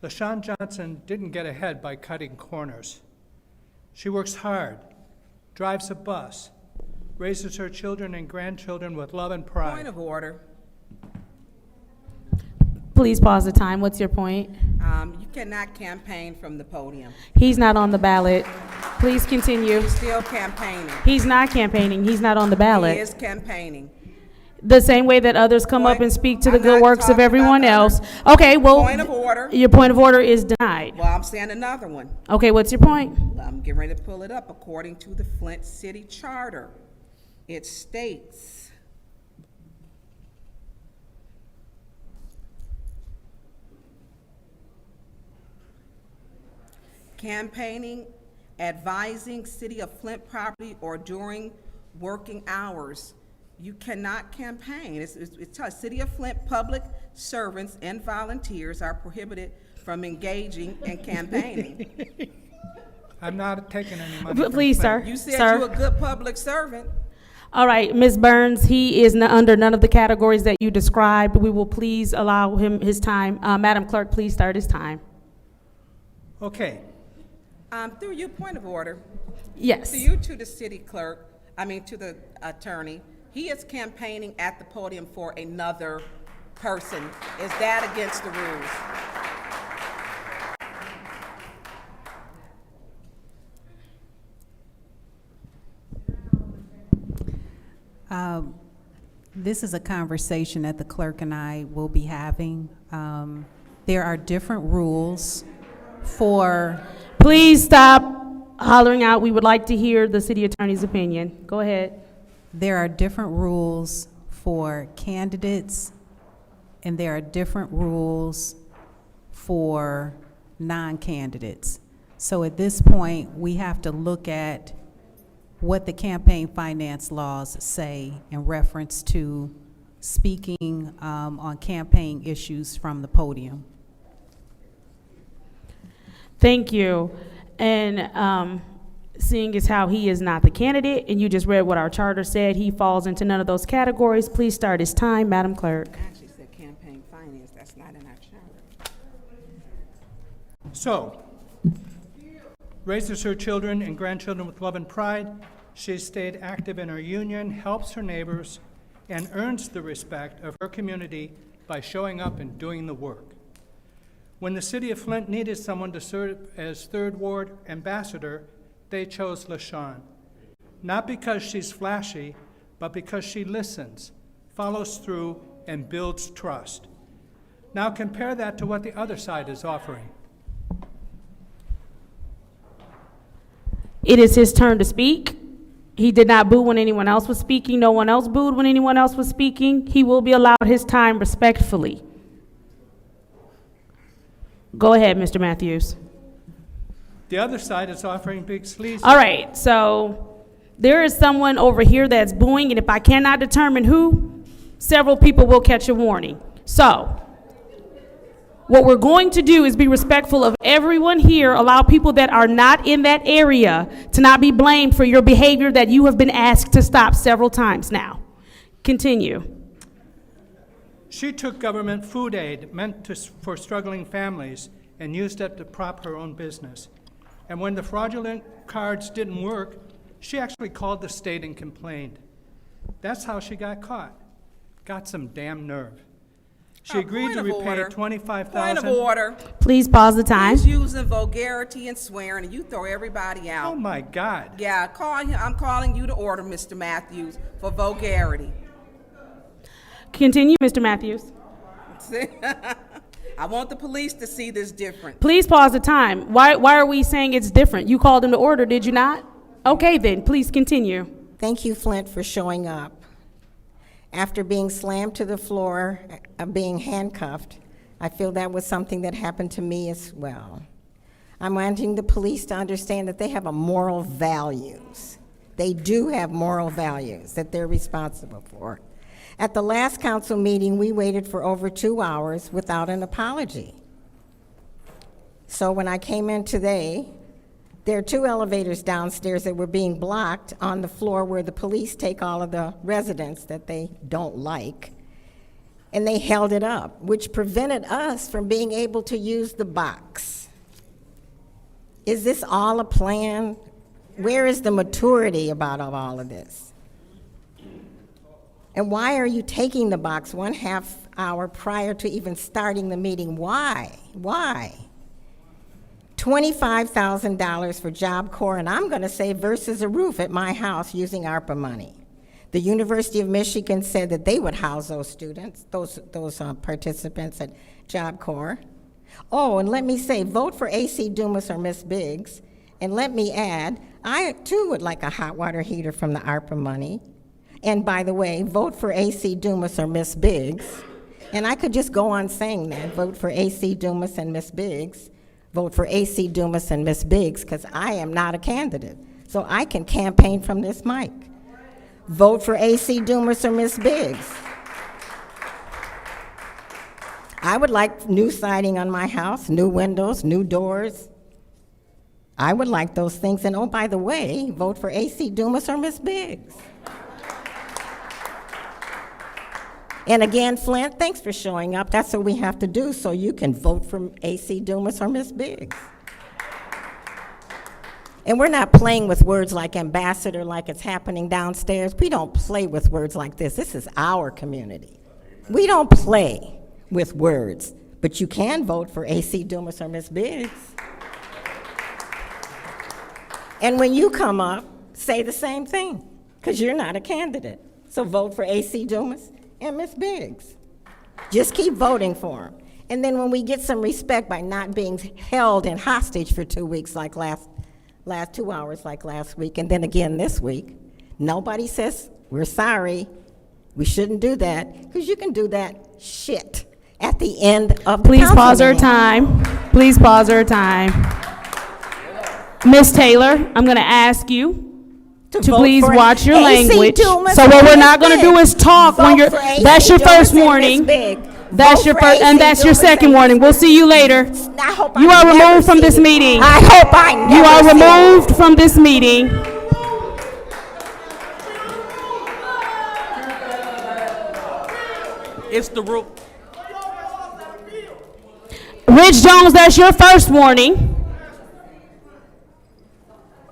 LaShawn Johnson didn't get ahead by cutting corners. She works hard, drives a bus, raises her children and grandchildren with love and pride. Point of order. Please pause the time. What's your point? You cannot campaign from the podium. He's not on the ballot. Please continue. He's still campaigning. He's not campaigning. He's not on the He ballot. is campaigning. The same way that others come up and speak to the I'm good not works of talking everyone about else. others. Okay, well, Point of order. your point of order is denied. Well, I'm saying another one. Okay, what's your point? I'm getting ready to pull it up. According to the Flint City Charter, it states, campaigning, advising City of Flint property or during working hours. You cannot campaign. It tells City of Flint public servants and volunteers are prohibited from engaging in campaigning. I'm not taking any money from Please, sir. Flint. You said Sir. you're a good public servant. All right, Ms. Burns, he is under none of the categories that you described. We will please allow him his time. Madam Clerk, please start his time. Okay, Through you, point of order. Yes. To you, to the city clerk, to the attorney, he is campaigning at the podium for another person. Is that against the rules? This is a conversation that the clerk and I will be having. There are different rules for, Please stop hollering out. We would like to hear the city attorney's opinion. Go ahead. there are different rules for candidates, and there are different rules for non-candidates. So at this point, we have to look at what the campaign finance laws say in reference to speaking on campaign issues from the podium. Thank you. And seeing as how he is not the candidate, and you just read what our charter said, he falls into none of those categories. Please start his time, Madam Clerk. Actually said campaign finance, that's not in our charter. So, raises her children and grandchildren with love and pride. She's stayed active in her union, helps her neighbors, and earns the respect of her community by showing up and doing the work. When the city of Flint needed someone to serve as Third Ward ambassador, they chose LaShawn. Not because she's flashy, but because she listens, follows through, and builds trust. Now compare that to what the other side is offering. It is his turn to speak. He did not boo when anyone else was speaking. No one else booed when anyone else was speaking. He will be allowed his time respectfully. Go ahead, Mr. Matthews. The other side is offering big sleaze. All right, so there is someone over here that's booing, and if I cannot determine who, several people will catch a warning. So what we're going to do is be respectful of everyone here, allow people that are not in that area to not be blamed for your behavior that you have been asked to stop several times now. Continue. She took government food aid meant for struggling families and used it to prop her own business. And when the fraudulent cards didn't work, she actually called the state and complained. That's how she got caught. Got some damn nerve. She agreed to repay $25,000. Point of order. Please pause the time. He's using vulgarity and swearing, and you throw everybody out. Oh my God. Yeah, I'm calling you to order, Mr. Matthews, for vulgarity. Continue, Mr. Matthews. I want the police to see this different. Please pause the time. Why are we saying it's different? You called him to order, did you not? Okay, then, please continue. Thank you, Flint, for showing up. After being slammed to the floor, being handcuffed, I feel that was something that happened to me as well. I'm wanting the police to understand that they have a moral values. They do have moral values that they're responsible for. At the last council meeting, we waited for over 2 hours without an apology. So when I came in today, there are 2 elevators downstairs that were being blocked on the floor where the police take all of the residents that they don't like. and they held it up, which prevented us from being able to use the box. Is this all a plan? Where is the maturity about all of this? And why are you taking the box 1/2 hour prior to even starting the meeting? Why? Why? $25,000 for Job Corps, and I'm going to say versus a roof at my house using ARPA money. The University of Michigan said that they would house those students, those participants at Job Corps. Oh, and let me say, vote for AC Dumas or Miss Biggs. And let me add, I too would like a hot water heater from the ARPA money. And by the way, vote for AC Dumas or Miss Biggs. And I could just go on saying that, vote for AC Dumas and Miss Biggs. Vote for AC Dumas and Miss Biggs, because I am not a candidate. So I can campaign from this mic. Vote for AC Dumas or Miss Biggs. I would like new siding on my house, new windows, new doors. I would like those things. And oh, by the way, vote for AC Dumas or Miss Biggs. And again, Flint, thanks for showing up. That's what we have to do so you can vote for AC Dumas or Miss Biggs. And we're not playing with words like ambassador like it's happening downstairs. We don't play with words like this. This is our community. We don't play with words, but you can vote for AC Dumas or Miss Biggs. And when you come up, say the same thing, because you're not a candidate. So vote for AC Dumas and Miss Biggs. Just keep voting for them. And then when we get some respect by not being held in hostage for 2 weeks like last 2 hours like last week, and then again this week, nobody says, we're sorry, we shouldn't do that, because you can do that shit at the end of the Please pause our meeting. time. Please pause our time. Ms. Taylor, I'm going to ask you to vote please for watch your AC language. Dumas So what and we're Miss not going to do Biggs. is talk when Vote you're, for AC that's your Dumas first and Miss warning. Biggs. That's Vote your for first, and AC that's your Dumas second and warning. Miss We'll see you later. I hope You I are never removed from see this you. meeting. I hope I never You are see removed from this meeting. It's the rule. Rich Jones, that's your first warning.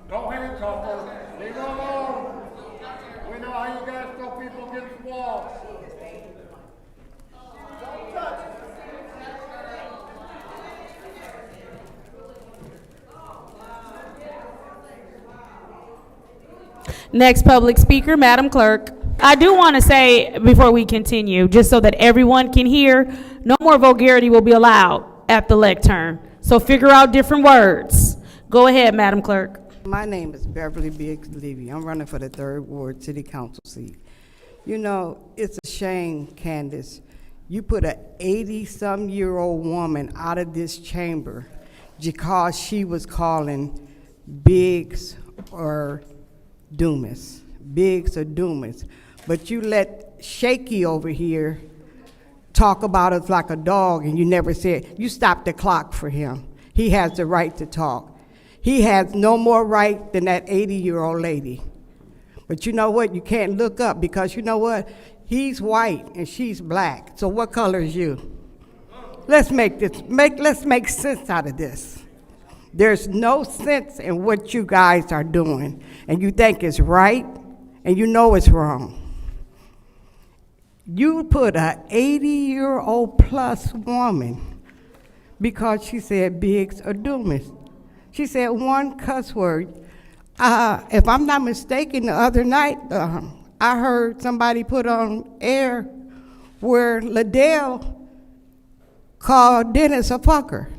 Go ahead, couple. Leave it alone. We know how you guys throw people against the wall. Next public speaker, Madam Clerk. I do want to say, before we continue, just so that everyone can hear, no more vulgarity will be allowed at the lectern. So figure out different words. Go ahead, Madam Clerk. My name is Beverly Biggs Levy. I'm running for the 3rd Ward City Council seat. You know, it's a shame, Candace. You put a 80-some-year-old woman out of this chamber because she was calling Biggs or Dumas. Biggs or Dumas. But you let Shaky over here talk about us like a dog, and you never said, you stopped the clock for him. He has the right to talk. He has no more right than that 80-year-old lady. But you know what? You can't look up because you know what? He's white and she's black. So what color is you? Let's make sense out of this. There's no sense in what you guys are doing, and you think it's right, and you know it's wrong. You put a 80-year-old plus woman because she said Biggs or Dumas. She said one cuss word. If I'm not mistaken, the other night, I heard somebody put on air where Liddell called Dennis a fucker.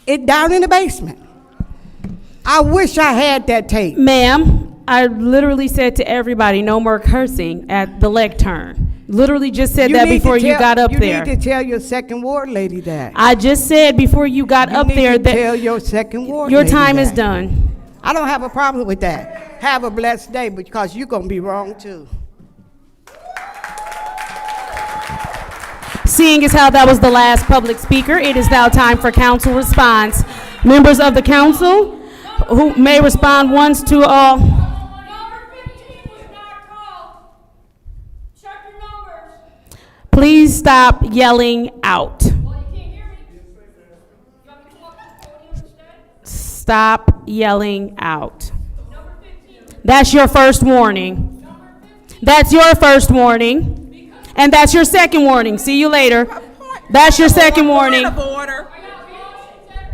It down in the basement. I wish I had that tape. Ma'am, I literally said to everybody, no more cursing at the lectern. Literally just said that before you got up there. You need to tell your 2nd Ward lady that. I just said before you got up there You need to tell that your 2nd Ward your lady time is that. done. I don't have a problem with that. Have a blessed day, because you're going to be wrong too. Seeing as how that was the last public speaker, it is now time for council response. Members of the council who may respond once to all. Number 15 was not called. Check your numbers. Please stop yelling out. Stop yelling out. That's your first warning. That's your first warning. And that's your second warning. See you later. That's your second warning. Point of order.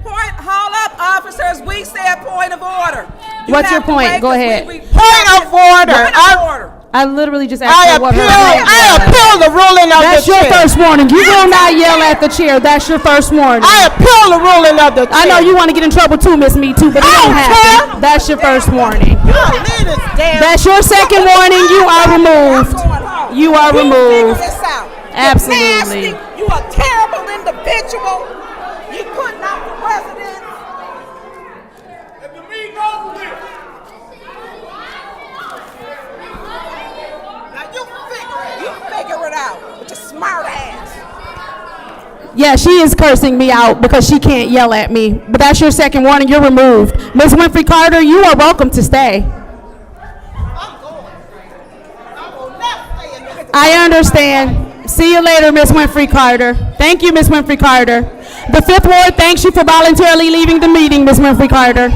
Hold up, officers. We said point of order. You What's have your point? to wait Go 'cause ahead. Point of order. Point of order. I literally just asked her what her point I was. appeal the ruling of That's the your chair. first warning. You will not yell at the chair. That's your first warning. I appeal the ruling of the chair. I know you want to get in trouble too, Miss Me Too, but it don't happen. That's your first warning. That's your second warning. You are removed. You are Figure removed. this out. Absolutely. Nasty. You a terrible individual. You putting out the residents. Let the meeting over with. Now you figure it out with your smart ass. Yeah, she is cursing me out because she can't yell at me. But that's your second warning. You're removed. Ms. Winfrey Carter, you are welcome to stay. I understand. See you later, Ms. Winfrey Carter. Thank you, Ms. Winfrey Carter. The Fifth Ward thanks you for voluntarily leaving the meeting, Ms. Winfrey Carter.